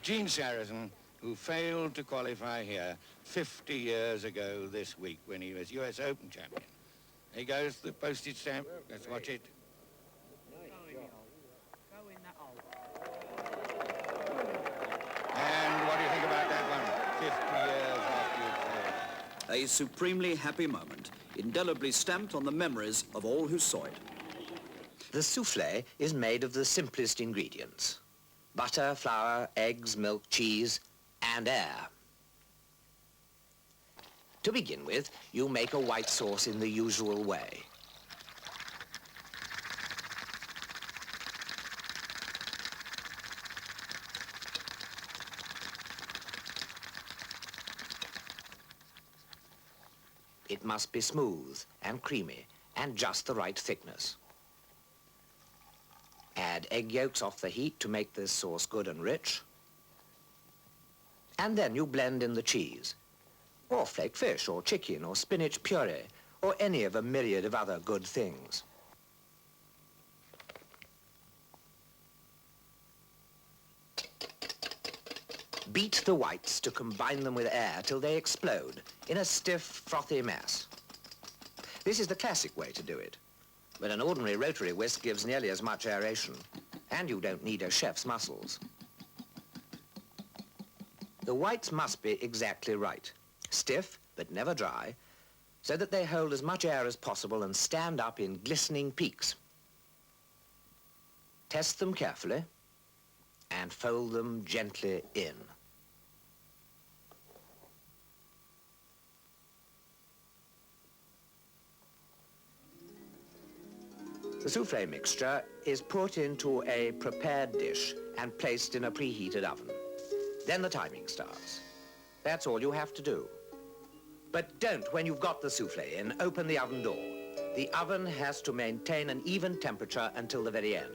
Gene Saracen, who failed to qualify here 50 years ago this week when he was US Open champion. Here goes the postage stamp. Let's watch it. And what do you think about that one? 50 years after you failed. A supremely happy moment, indelibly stamped on the memories of all who saw it. The souffle is made of the simplest ingredients: butter, flour, eggs, milk, cheese, and air. To begin with, you make a white sauce in the usual way. It must be smooth and creamy and just the right thickness. Add egg yolks off the heat to make this sauce good and rich. And then you blend in the cheese, or flake fish, or chicken, or spinach puree, or any of a myriad of other good things. Beat the whites to combine them with air till they explode in a stiff, frothy mass. This is the classic way to do it, but an ordinary rotary whisk gives nearly as much aeration, and you don't need a chef's muscles. The whites must be exactly right, stiff but never dry, so that they hold as much air as possible and stand up in glistening peaks. Test them carefully and fold them gently in. The souffle mixture is put into a prepared dish and placed in a preheated oven. Then the timing starts. That's all you have to do. But don't, when you've got the souffle in, open the oven door. The oven has to maintain an even temperature until the very end.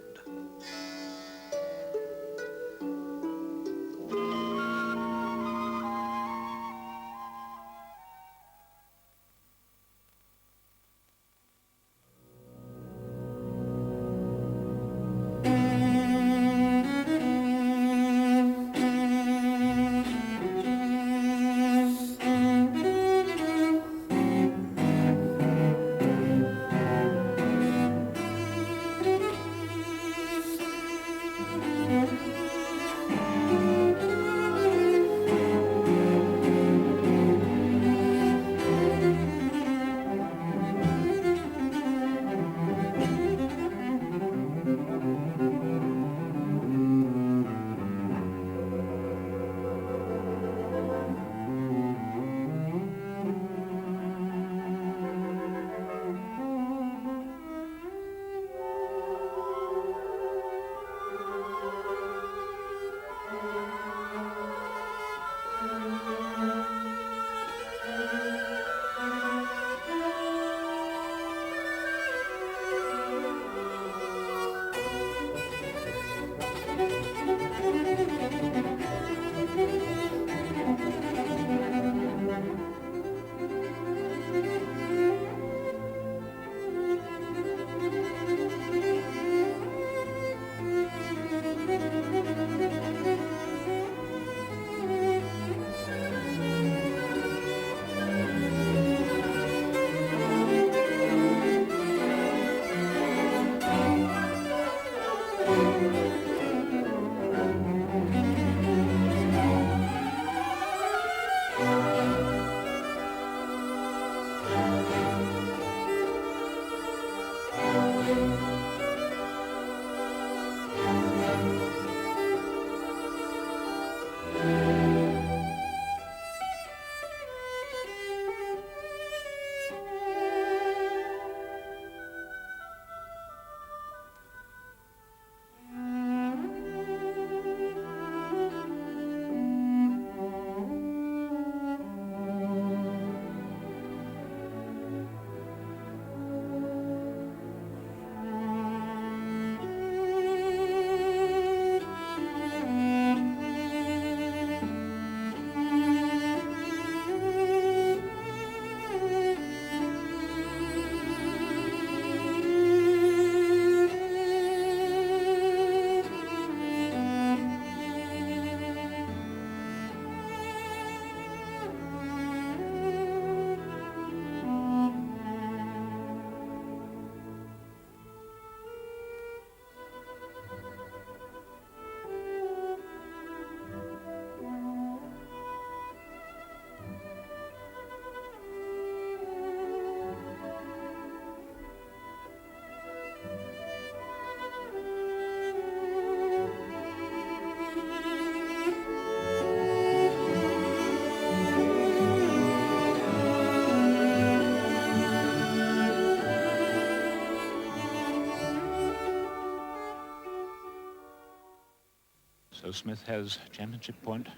So Smith has championship point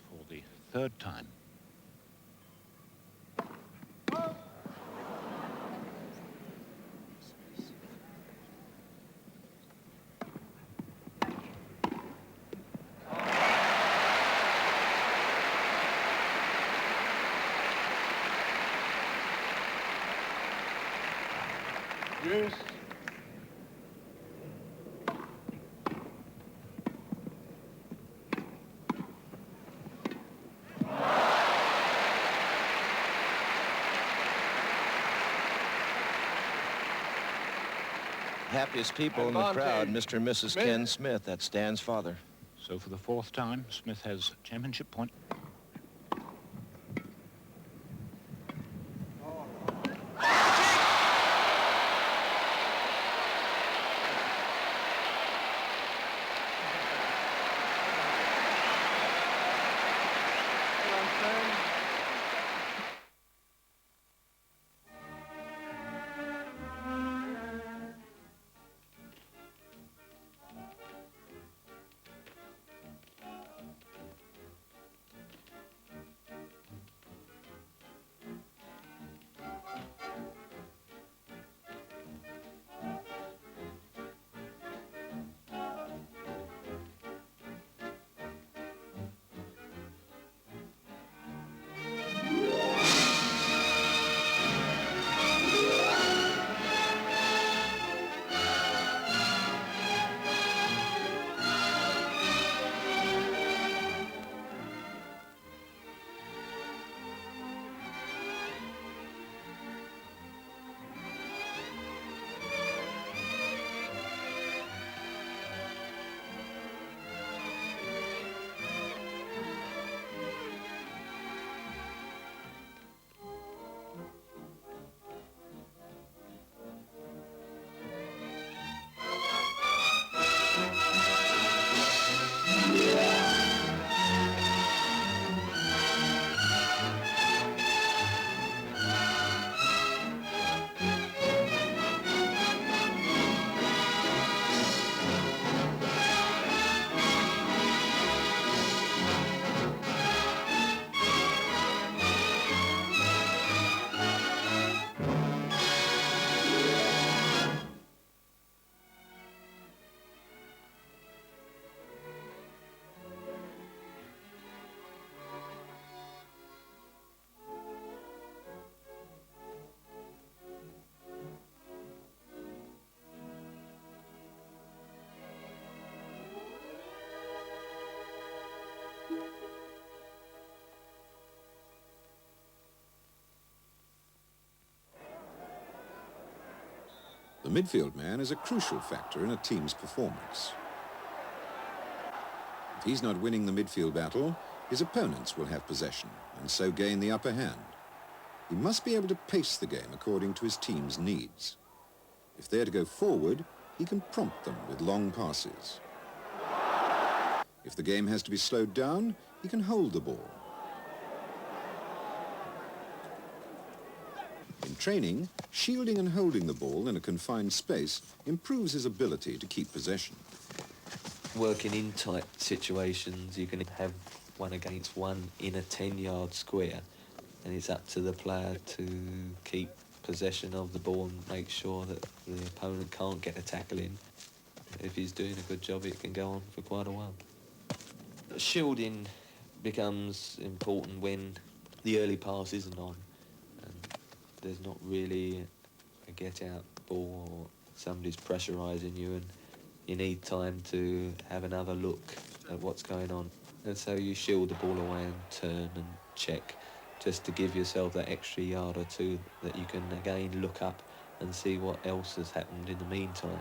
for the third time. Yes. Happiest people in the crowd, Mr. and Mrs. Ken Smith. That's Stan's father. So for the fourth time, Smith has championship point. The midfield man is a crucial factor in a team's performance. If he's not winning the midfield battle, his opponents will have possession and so gain the upper hand. He must be able to pace the game according to his team's needs. If they're to go forward, he can prompt them with long passes. If the game has to be slowed down, he can hold the ball. In training, shielding and holding the ball in a confined space improves his ability to keep possession. Working in tight situations, you can have one against one in a 10-yard square, and it's up to the player to keep possession of the ball and make sure that the opponent can't get a tackle in. If he's doing a good job, it can go on for quite a while. Shielding becomes important when the early pass isn't on. There's not really a get-out ball or somebody's pressurising you, and you need time to have another look at what's going on. And so you shield the ball away and turn and check, just to give yourself that extra yard or two that you can again look up and see what else has happened in the meantime.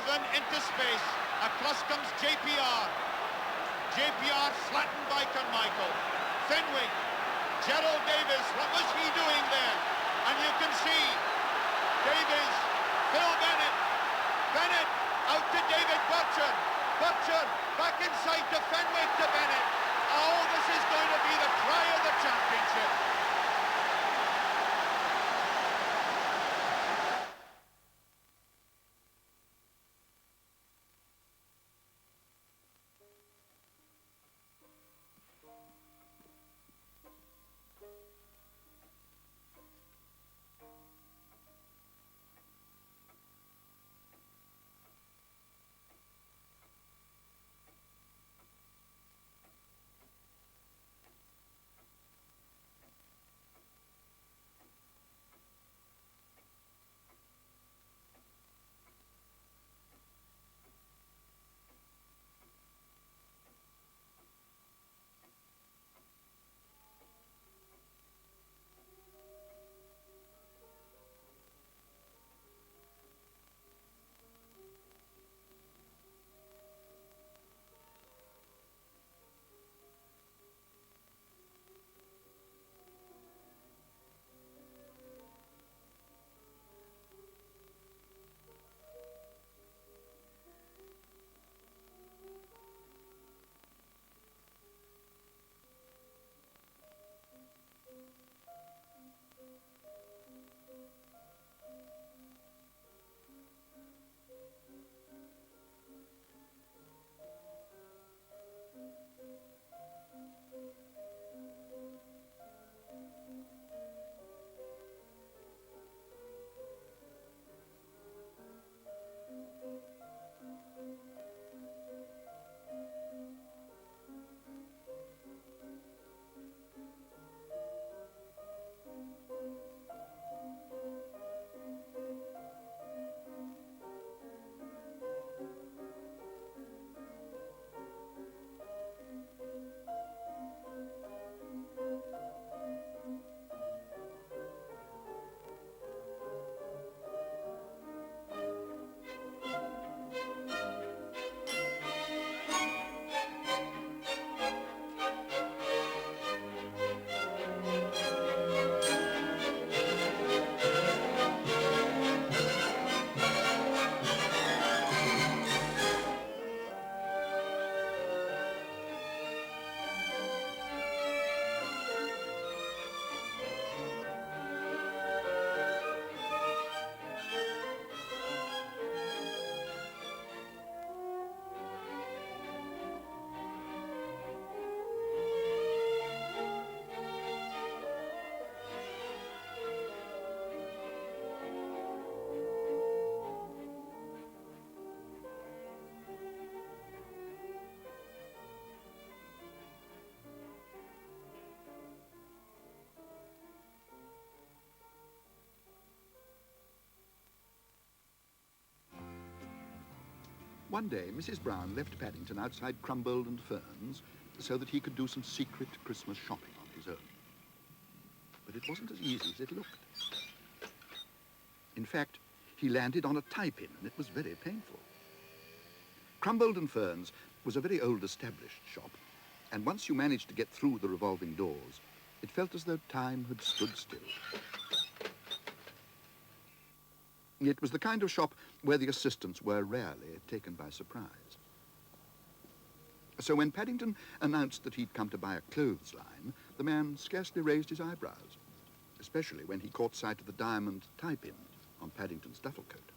driven into space. Across comes JPR. JPR flattened by Carmichael. Fenwick. Gerald Davis, what was he doing there? And you can see Davis, Phil Bennett. Bennett out to David Butcher. Butcher back inside to Fenwick to Bennett. Oh, this is going to be the cry of the championship. One day, Mrs. Brown left Paddington outside Crumbold and Ferns so that he could do some secret Christmas shopping on his own. But it wasn't as easy as it looked. In fact, he landed on a tie-pin, and it was very painful. Crumbold and Ferns was a very old established shop, and once you managed to get through the revolving doors, it felt as though time had stood still. It was the kind of shop where the assistants were rarely taken by surprise. So when Paddington announced that he'd come to buy a clothesline, the man scarcely raised his eyebrows, especially when he caught sight of the diamond tie-pin on Paddington's duffel coat.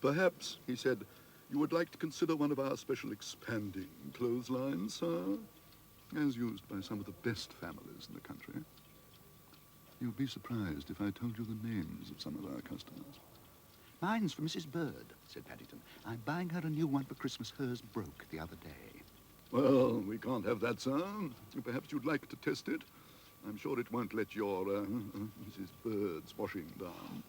"Perhaps," he said, "you would like to consider one of our special expanding clotheslines, sir, as used by some of the best families in the country. You'd be surprised if I told you the names of some of our customers." "Mine's for Mrs. Bird," said Paddington. "I'm buying her a new one for Christmas. Hers broke the other day." "Well, we can't have that, sir. Perhaps you'd like to test it. I'm sure it won't let your Mrs. Bird's washing down."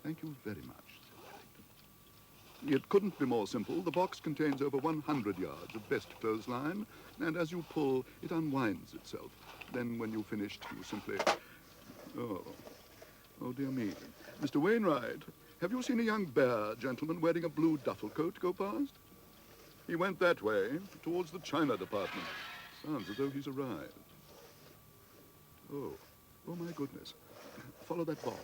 "Thank you very much," said Paddington. "It couldn't be more simple. The box contains over 100 yards of best clothesline, and as you pull, it unwinds itself. Then when you've finished, you simply... Oh, dear me. Mr. Wainwright, Have you seen a young bear gentleman wearing a blue duffel coat go past? He went that way, towards the China department. Sounds as though he's arrived. Oh my goodness. Follow that box.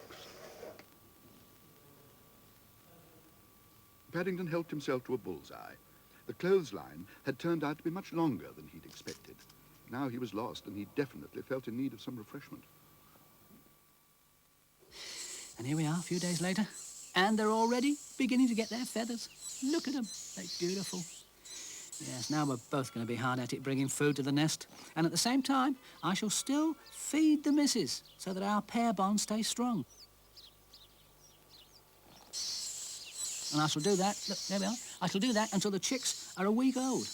Paddington helped himself to a bullseye. The clothesline had turned out to be much longer than he'd expected. Now he was lost, and he definitely felt in need of some refreshment. And here we are, a few days later, and they're already beginning to get their feathers. Look at them, they're beautiful. Yes, now we're both going to be hard at it bringing food to the nest, and at the same time, I shall still feed the missus so that our pair bond stays strong. And I shall do that, look, there we are, I shall do that until the chicks are a week old.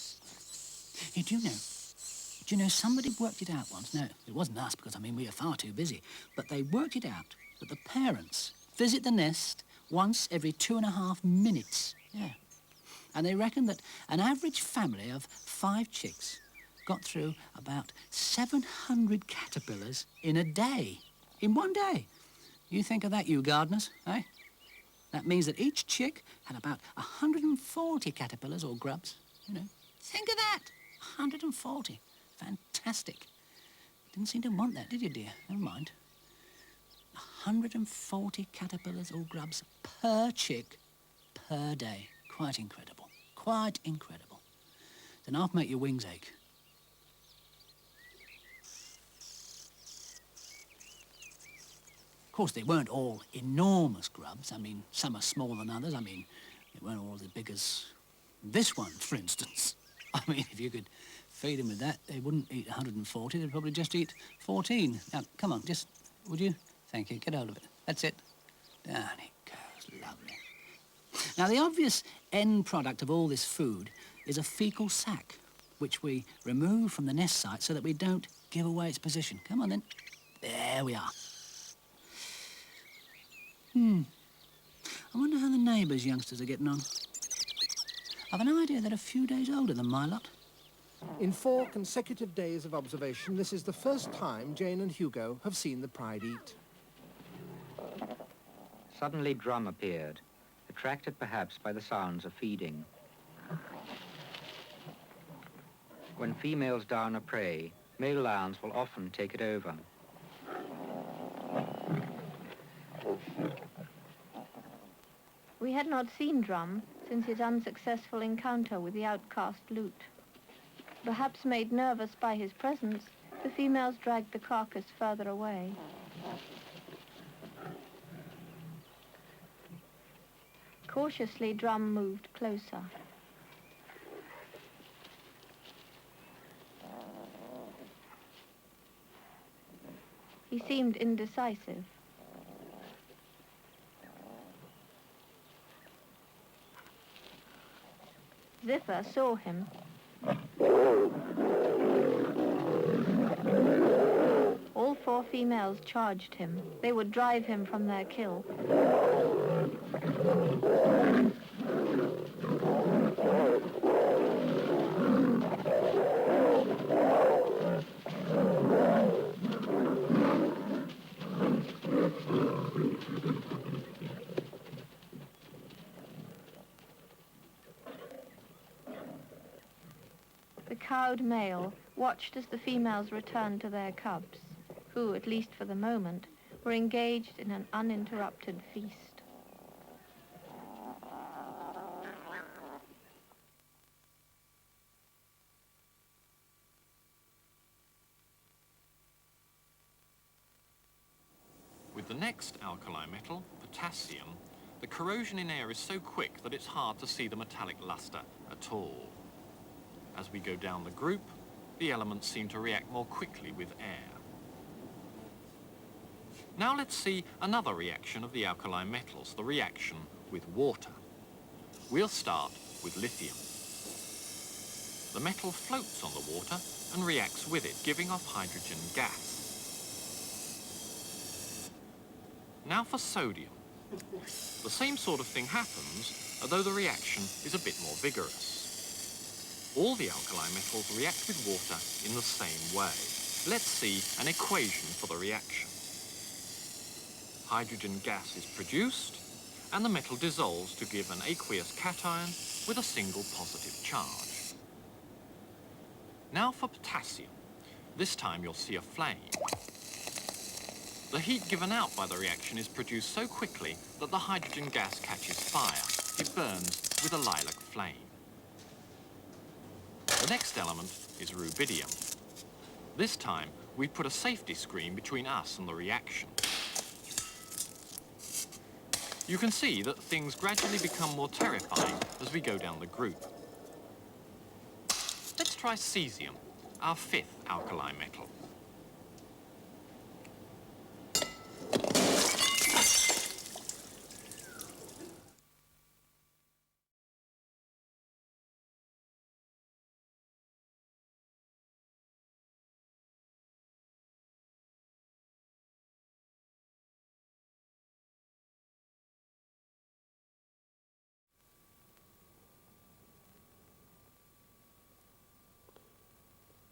Hey, do you know, somebody worked it out once. No, it wasn't us, because, I mean, we are far too busy. But they worked it out that the parents visit the nest once every 2.5 minutes. Yeah. And they reckon that an average family of 5 chicks got through about 700 caterpillars in a day. In one day. You think of that, you gardeners, eh? That means that each chick had about 140 caterpillars or grubs, you know. Think of that, 140. Fantastic. Didn't seem to want that, did you, dear? Never mind. 140 caterpillars or grubs per chick per day. Quite incredible. Quite incredible. It's enough to make your wings ache. Of course, they weren't all enormous grubs. I mean, some are smaller than others. I mean, they weren't all as big as this one, for instance. I mean, if you could feed them with that, they wouldn't eat 140. They'd probably just eat 14. Now, come on, just, would you? Thank you. Get hold of it. That's it. Down it goes. Lovely. Now, the obvious end product of all this food is a fecal sac, which we remove from the nest site so that we don't give away its position. Come on, then. There we are. I wonder how the neighbours' youngsters are getting on. I've an idea they're a few days older than my lot. In 4 consecutive days of observation, this is the first time Jane and Hugo have seen the pride eat. Suddenly Drum appeared, attracted perhaps by the sounds of feeding. When females down a prey, male lions will often take it over. We had not seen Drum since his unsuccessful encounter with the outcast Loot. Perhaps made nervous by his presence, the females dragged the carcass further away. Cautiously, Drum moved closer. He seemed indecisive. Ziffer saw him. All 4 females charged him. They would drive him from their kill. The cowed male watched as the females returned to their cubs, who, at least for the moment, were engaged in an uninterrupted feast. With the next alkali metal, potassium, the corrosion in air is so quick that it's hard to see the metallic luster at all. As we go down the group, the elements seem to react more quickly with air. Now let's see another reaction of the alkali metals, the reaction with water. We'll start with lithium. The metal floats on the water and reacts with it, giving off hydrogen gas. Now for sodium. The same sort of thing happens, although the reaction is a bit more vigorous. All the alkali metals react with water in the same way. Let's see an equation for the reaction. Hydrogen gas is produced, and the metal dissolves to give an aqueous cation with a single positive charge. Now for potassium. This time you'll see a flame. The heat given out by the reaction is produced so quickly that the hydrogen gas catches fire. It burns with a lilac flame. The next element is rubidium. This time, we put a safety screen between us and the reaction. You can see that things gradually become more terrifying as we go down the group. Let's try cesium, our fifth alkali metal.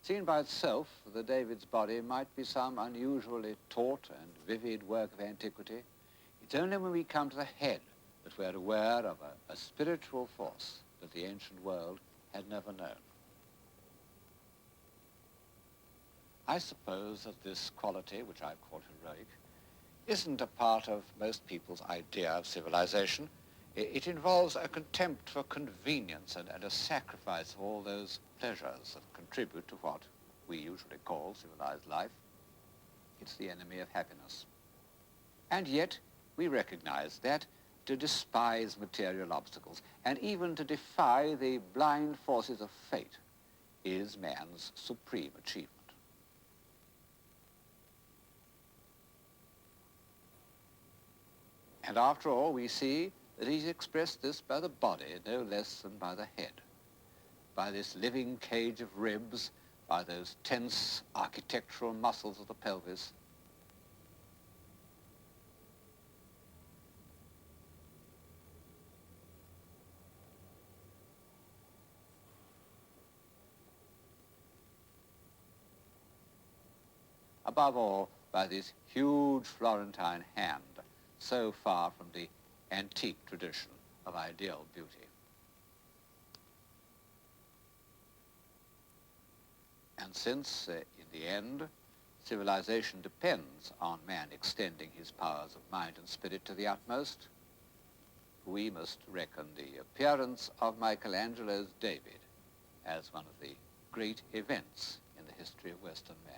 Seen by itself, the David's body might be some unusually taut and vivid work of antiquity. It's only when we come to the head that we're aware of a spiritual force that the ancient world had never known. I suppose that this quality, which I've called heroic, isn't a part of most people's idea of civilization. It involves a contempt for convenience and a sacrifice of all those pleasures that contribute to what we usually call civilized life. It's the enemy of happiness. And yet, we recognize that to despise material obstacles and even to defy the blind forces of fate is man's supreme achievement. And after all, we see that he's expressed this by the body no less than by the head, by this living cage of ribs, by those tense architectural muscles of the pelvis. Above all, by this huge Florentine hand, so far from the antique tradition of ideal beauty. And since, in the end, civilization depends on man extending his powers of mind and spirit to the utmost, we must reckon the appearance of Michelangelo's David as one of the great events in the history of Western man.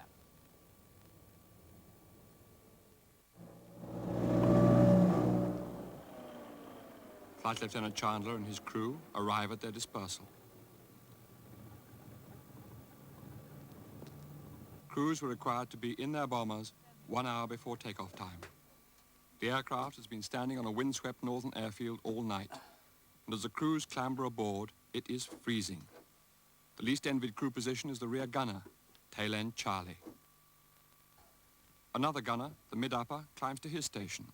Flight Lieutenant Chandler and his crew arrive at their dispersal. Crews were required to be in their bombers 1 hour before takeoff time. The aircraft has been standing on a windswept northern airfield all night, and as the crews clamber aboard, it is freezing. The least envied crew position is the rear gunner, tail end Charlie. Another gunner, the mid-upper, climbs to his station.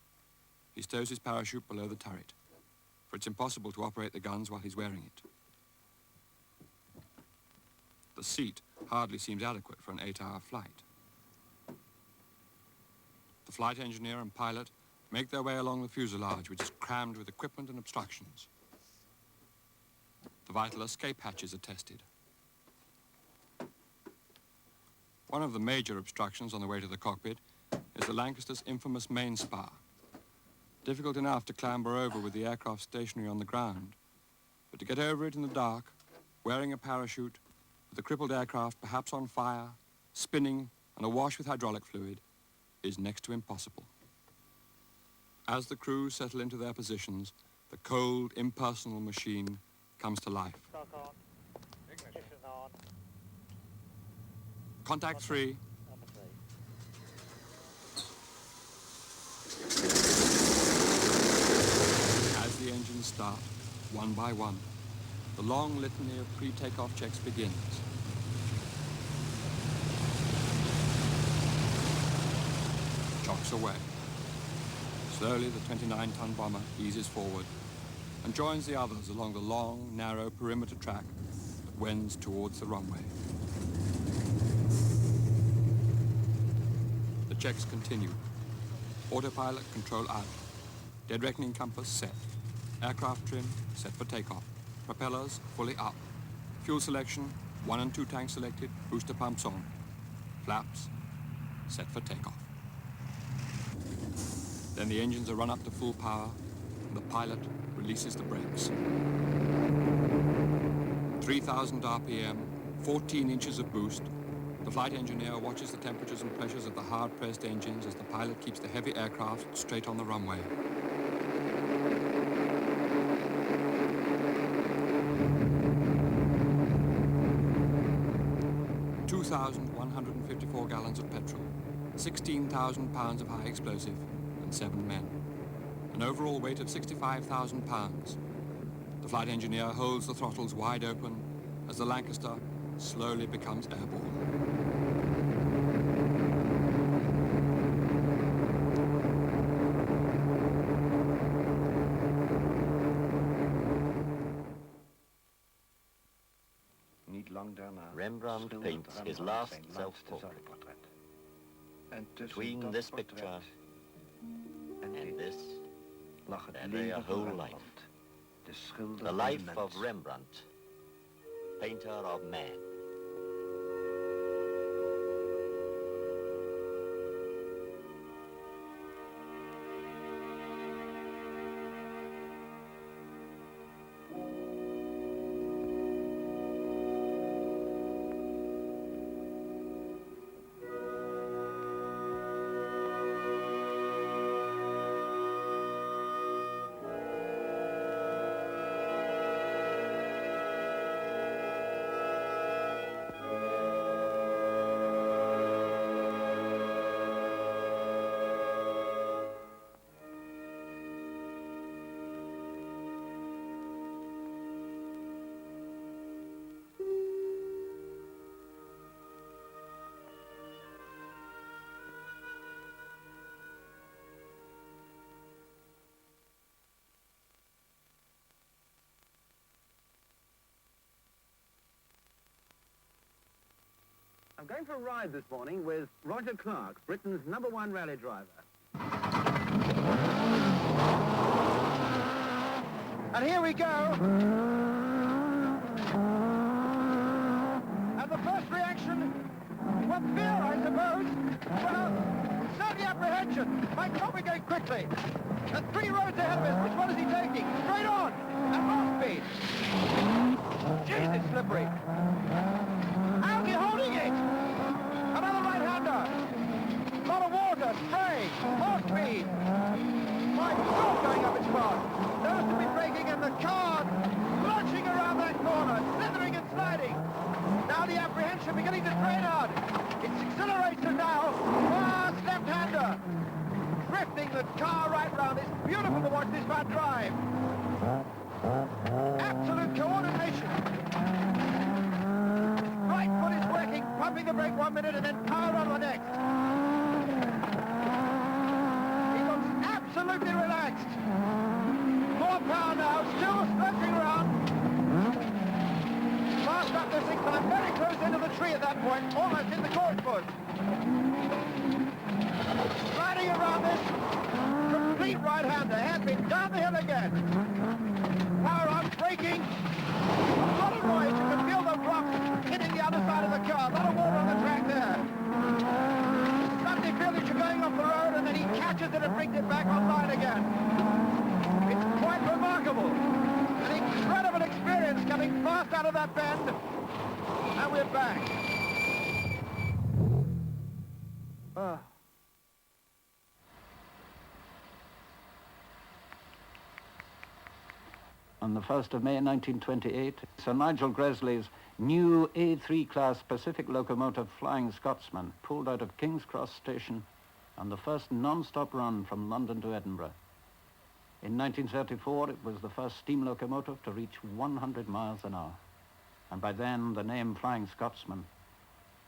He stows his parachute below the turret, for it's impossible to operate the guns while he's wearing it. The seat hardly seems adequate for an 8-hour flight. The flight engineer and pilot make their way along the fuselage, which is crammed with equipment and obstructions. The vital escape hatches are tested. One of the major obstructions on the way to the cockpit is the Lancaster's infamous main spar. Difficult enough to clamber over with the aircraft stationary on the ground, but to get over it in the dark, wearing a parachute, with the crippled aircraft perhaps on fire, spinning and awash with hydraulic fluid, is next to impossible. As the crew settle into their positions, the cold, impersonal machine comes to life. Stock on. Ignition on. Contact 3. Number 3. As the engines start, one by one, the long litany of pre-takeoff checks begins. Chocks away. Slowly, the 29-ton bomber eases forward and joins the others along the long, narrow perimeter track that wends towards the runway. The checks continue. Autopilot control out. Dead reckoning compass set. Aircraft trim set for takeoff. Propellers fully up. Fuel selection, 1 and 2 tanks selected, booster pumps on. Flaps set for takeoff. Then the engines are run up to full power and the pilot releases the brakes. 3,000 RPM, 14 inches of boost. The flight engineer watches the temperatures and pressures of the hard-pressed engines as the pilot keeps the heavy aircraft straight on the runway. $2,154 gallons of petrol, 16,000 pounds of high explosive, and 7 men. An overall weight of 65,000 pounds. The flight engineer holds the throttles wide open as the Lancaster slowly becomes airborne. Rembrandt paints his last self-portrait. Between this picture and this, there lay a whole life. The life of Rembrandt, painter of man. I'm going for a ride this morning with Roger Clark, Britain's #1 rally driver. And here we go. And the first reaction, well, fear, I suppose. Well, certainly apprehension. My God, we're going quickly. And 3 roads ahead of us. Which one is he taking? Straight on. At half speed. Jeez, it's slippery. How's he holding it? Another right-hander. A lot of water, spray, more speed. My God, going up its fast. Those to be braking in the car, lurching around that corner, slithering and sliding. Now the apprehension beginning to strain out. It's accelerator now. Fast left-hander. Drifting the car right round. It's beautiful to watch this man drive. Absolute coordination. Right foot is working, pumping the brake 1 minute and then power on the next. He looks absolutely relaxed. More power now, still splashing around. Fast up this incline, very close into the tree at that point, almost in the course bush. Sliding around this, complete right-hander, hairpin down the hill again. Power on, braking. A lot of noise, you can feel the rocks hitting the other side of the car. A lot of water on the track there. Suddenly feel that you're going off the road and then he catches it and brings it back online again. It's quite remarkable. An incredible experience coming fast out of that bend. And we're back. On the 1st of May 1928, Sir Nigel Gresley's new A3 class Pacific locomotive Flying Scotsman pulled out of King's Cross Station on the first non-stop run from London to Edinburgh. In 1934, it was the first steam locomotive to reach 100 miles an hour. And by then, the name Flying Scotsman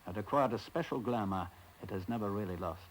had acquired a special glamour it has never really lost.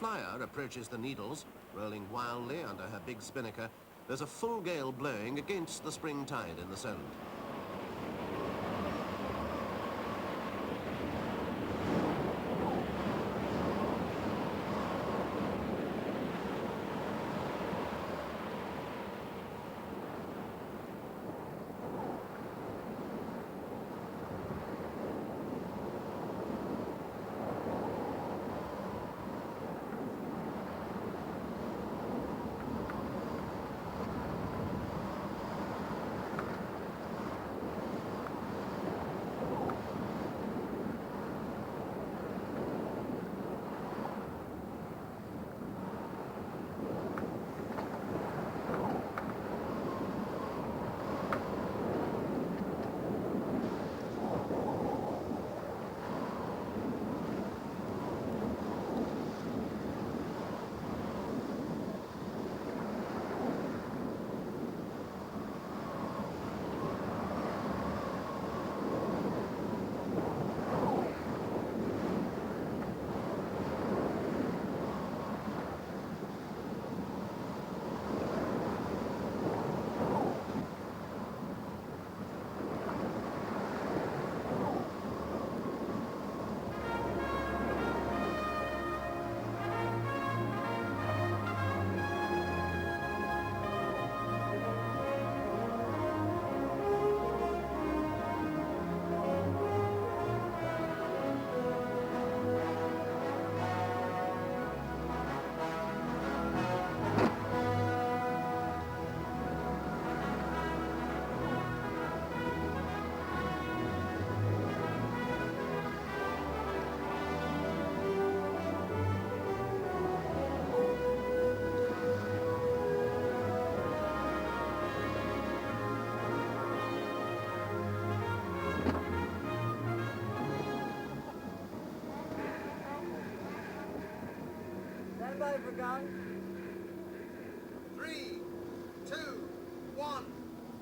flyer approaches the Needles, rolling wildly under her big spinnaker, there's a full gale blowing against the spring tide in the Solent. Standby for gun. 3, 2, 1,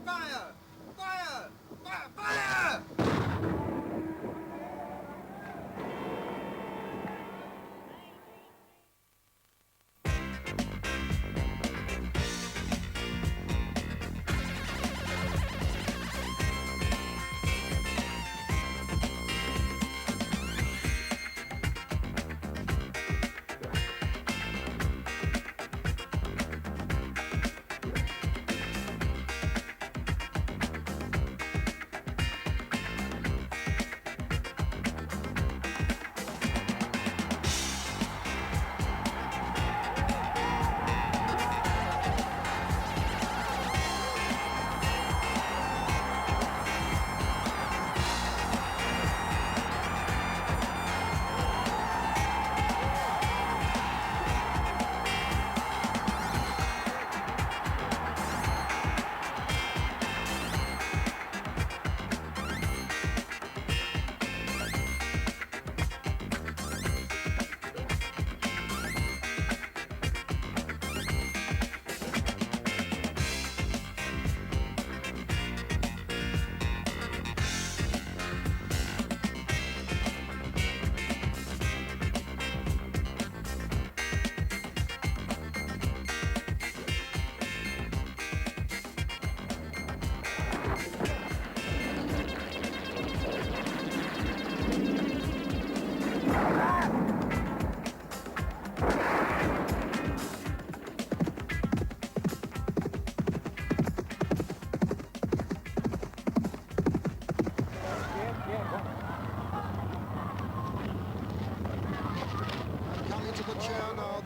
fire! Fire! Fire! Fire!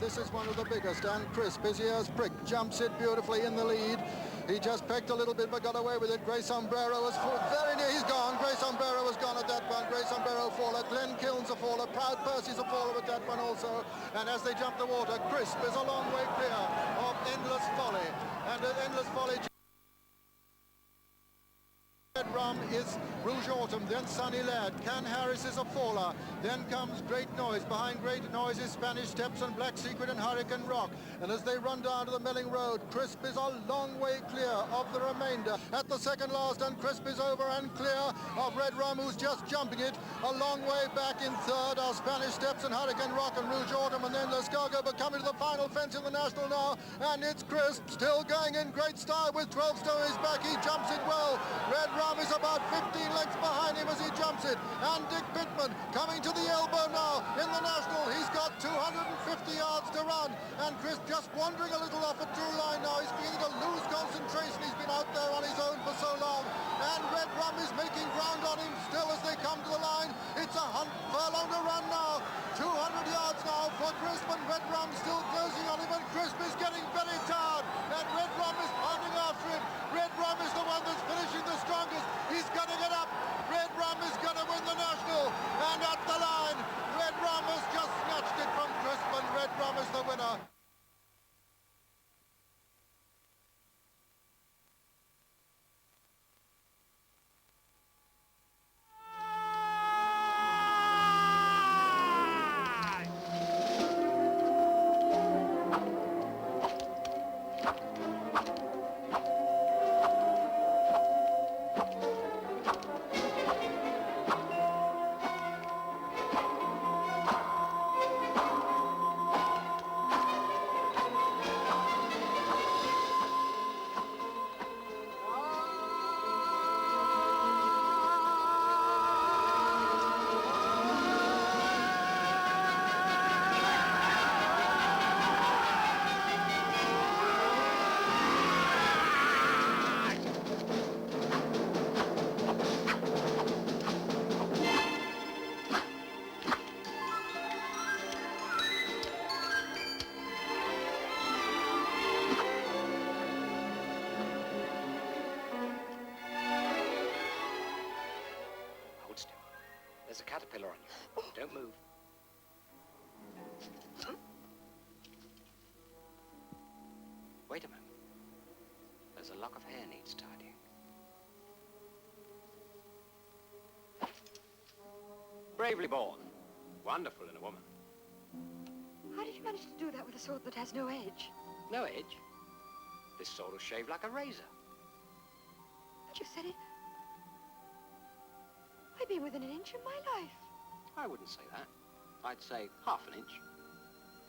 This is one of the biggest, and Crisp is here as Brick jumps it beautifully in the lead. He just pecked a little bit but got away with it. Grey Sombrero was very near. He's gone. Grey Sombrero was gone at that one. Grey Sombrero faller. Glenn Kiln's a faller. Proud Percy's a faller at that one also. And as they jump the water, Crisp is a long way clear of Endless Folly. And Endless Folly... Red Rum is Rouge Rouge Autumn, then Sunny Lad. Can Harris is a faller. Then comes Great Noise. Behind Great Noise is Spanish Steps and Black Secret and Hurricane Rock. And as they run down to the Melling Road, Crisp is a long way clear of the remainder. At the second last, and Crisp is over and clear of Red Rum, who's just jumping it. A long way back in third are Spanish Steps and Hurricane Rock and Rouge Autumn, and then L'escargot, but coming to the final fence in the National now, and it's Crisp still going in great style with 12 stone his back. He jumps it well. Red Rum is about 15 lengths behind him as he jumps it, and Dick Pittman coming to the elbow now in the National. He's got 250 yards to run, and Crisp just wandering a little off a true line now. He's beginning to lose concentration. He's been out there on his own for so long, and Red Rum is making ground on him still as they come to the line. It's a furlong to run now. 200 yards now for Crisp, and Red Rum still closing on him, and Crisp is getting very tired, and Red Rum is pounding after him. Red Rum is the one that's finishing the strongest. He's going to get up. Red Rum is going to win the National, and at the line, Red Rum has just snatched it from Crisp, and Red Rum is the winner. There's a caterpillar on you. Don't move. Wait a moment. There's a lock of hair needs tidying. Bravely born. Wonderful in a woman. How did you manage to do that with a sword that has no edge? No edge. This sword will shave like a razor. But you said it... I've been within an inch of my life. I wouldn't say that. I'd say half an inch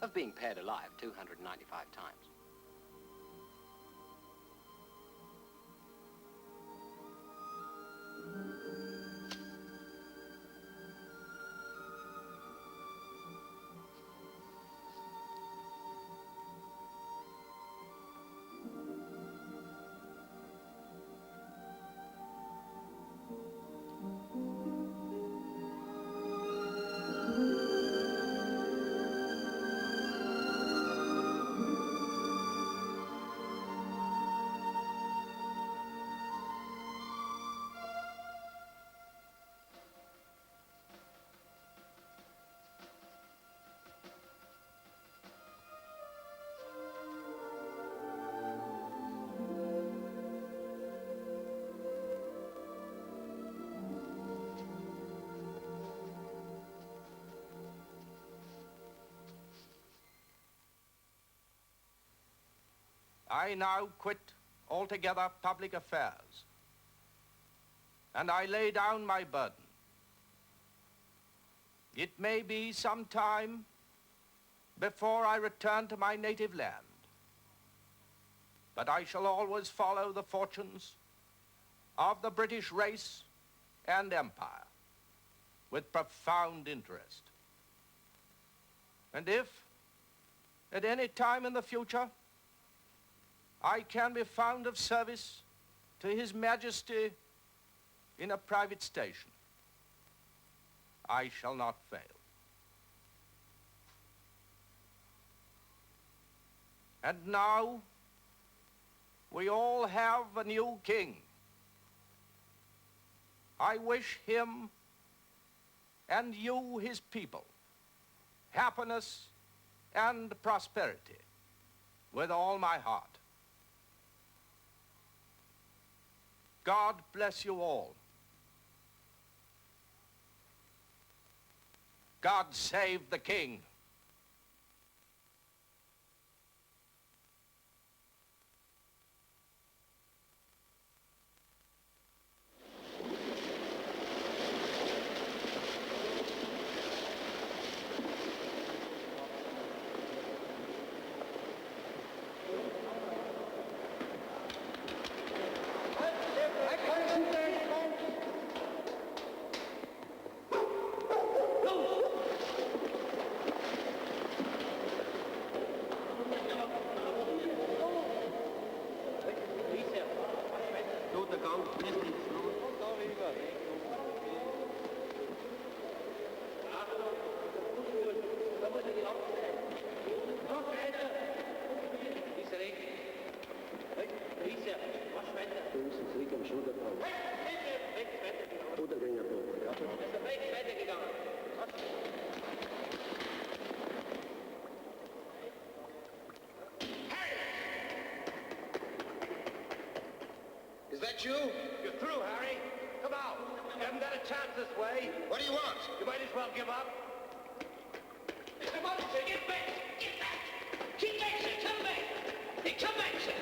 of being pared alive 295 times. I now quit altogether public affairs, and I lay down my burden. It may be some time before I return to my native land, but I shall always follow the fortunes of the British race and empire with profound interest. And if, at any time in the future, I can be found of service to His Majesty in a private station, I shall not fail. And now, we all have a new king. I wish him and you, his people, happiness and prosperity with all my heart. God bless you all, God save the king. Is that you? You're through, Harry. Come out. You haven't got a chance this way. What do you want? You might as well give up. Come on, sir. Get back. Get back. Keep back, sir. Come back. Hey, come back, sir.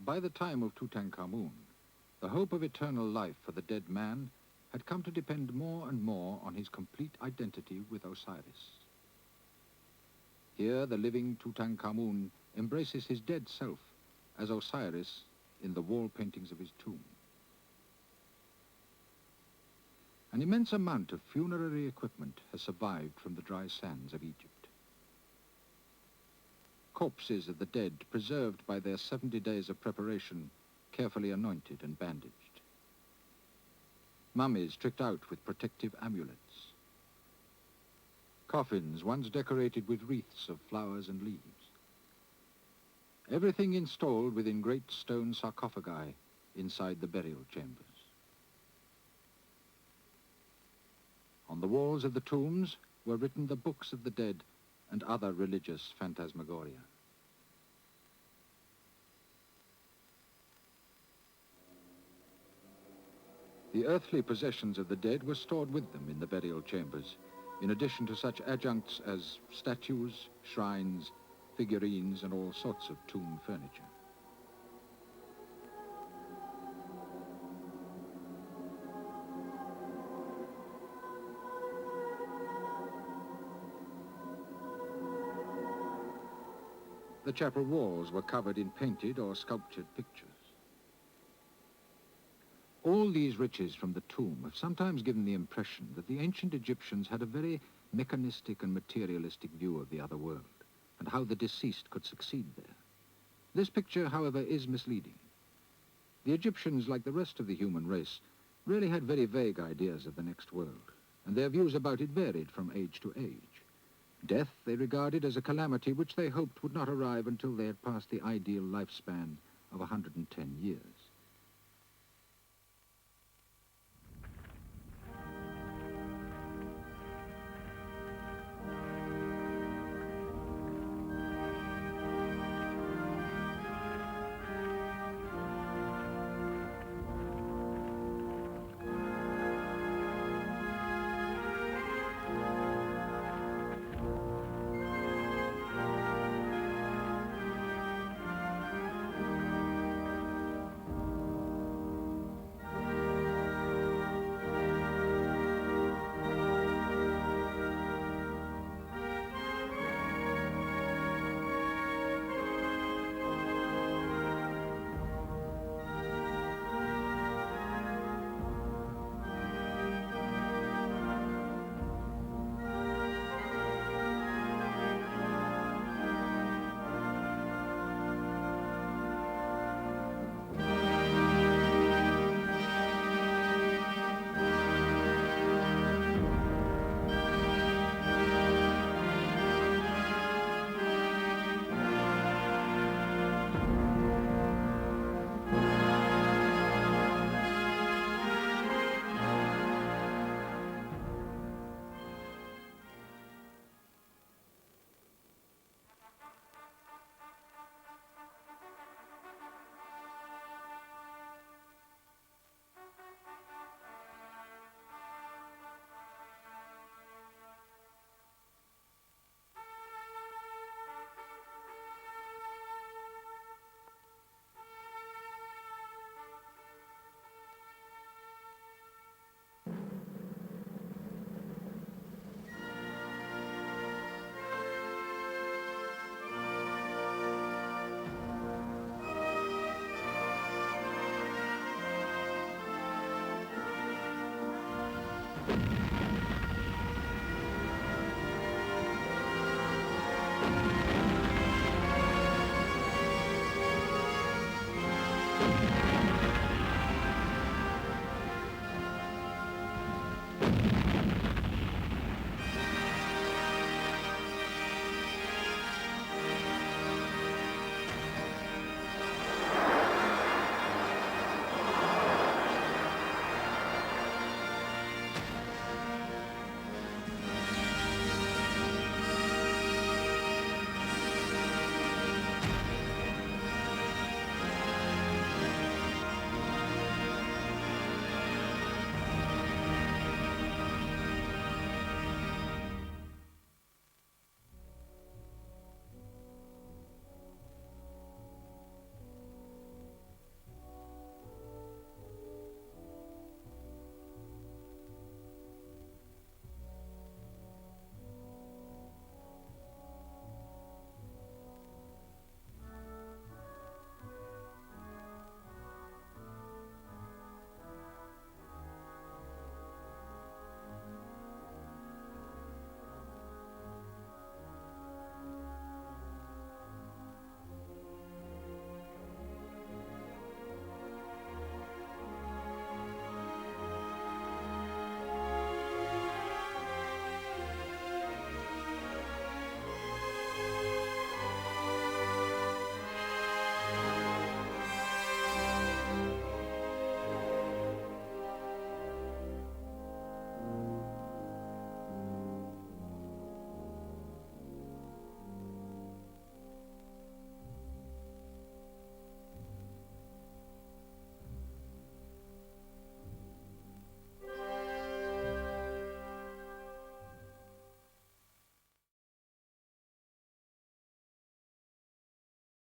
By the time of Tutankhamun, the hope of eternal life for the dead man had come to depend more and more on his complete identity with Osiris. Here, the living Tutankhamun embraces his dead self as Osiris in the wall paintings of his tomb. An immense amount of funerary equipment has survived from the dry sands of Egypt. Corpses of the dead, preserved by their 70 days of preparation, carefully anointed and bandaged. Mummies tricked out with protective amulets. Coffins once decorated with wreaths of flowers and leaves. Everything installed within great stone sarcophagi inside the burial chambers. On the walls of the tombs were written the books of the dead and other religious phantasmagoria. The earthly possessions of the dead were stored with them in the burial chambers, in addition to such adjuncts as statues, shrines, figurines, and all sorts of tomb furniture. The chapel walls were covered in painted or sculptured pictures. All these riches from the tomb have sometimes given the impression that the ancient Egyptians had a very mechanistic and materialistic view of the other world, and how the deceased could succeed there. This picture, however, is misleading. The Egyptians, like the rest of the human race, really had very vague ideas of the next world, and their views about it varied from age to age. Death they regarded as a calamity which they hoped would not arrive until they had passed the ideal lifespan of 110 years.